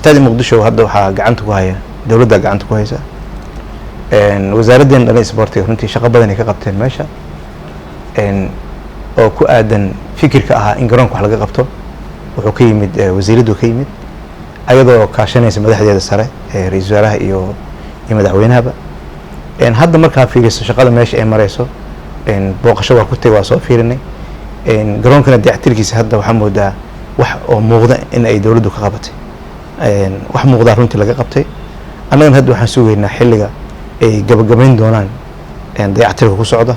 استاد مقدشو هذا وحا قعنت كوهايا دولة قعنت كوهايسا وزاردين أنا إسبورتي runtii shaqo badan ay ka qabteen meesha oo ku aadan fikirka ahaa in garoonka wax laga qabto wuxuu ka yimid wasiiradu ka yimid ayadoo kaashanaysa madaxdeeda sare ra'iisul wasaaraha iyo madaxweynahaba hadda markaa fiiriso shaqada meesha ay marayso booqasho waa ku tagay waa soo fiirinay garoonkana dayactirkiisa hadda waxaa moodaa wax oo muuqda in ay dawladdu ka qabatay wax muuqda runtii laga qabtay annagana hadda waxaan sugaynaa xilliga ay gabagabayn doonaan dayactirka ku socda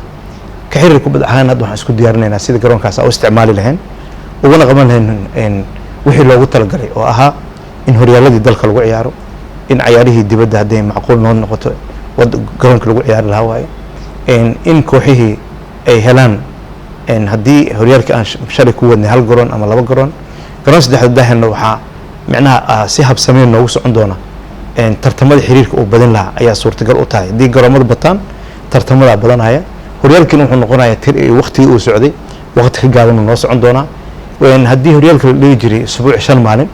ka xiriir ku badacaan hadda waxaan isku diyaarinaynaa sida garoonkaas oo isticmaali lahayn uguna qaban lahayn wixii loogu talagalay oo ahaa in horyaaladii dalka lagu ciyaaro in ciyaarihii dibadda hadday macquul noo noqoto garoonka lagu ciyaari lahaa waaye in kooxihii ay helaan haddii horyaalka aan shalay ku wadnay hal garoon ama laba garoon saddexda daahirna waxaa micnaha si habsameyn noogu socon doona tartamada xiriirka uu badin lahaa ayaa suurtagal u tahay haddii garoomada bataan tartamada badanaya horyaalkiina wuxuu noqonayaa waqtigii uu socday waqti ka gaaban noo socon doonaa haddii horyaalka la dhigi jiray usbuuc 5 maalin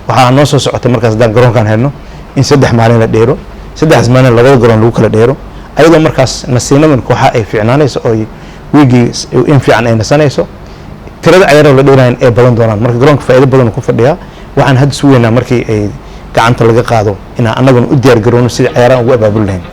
waxaa noo soo socotay markaas haddaan garoonkaan helno in 3 maalin la dheero 3 maalin labada garoon lagu kala dheero ayadoo markaas nasiinadan kooxa ay fiicnaanayso oo wiigii in fiican ay nasanayso tirada ciyaaraha la dheeraan ee badan doonaan marka garoonka faa'iido badan ku fadhiyaa waxaan hadda suugaynaa markii ay gacanta laga qaado inaan annaguna u diyaar garowno sidii ciyaaraha ugu abaabul lahayn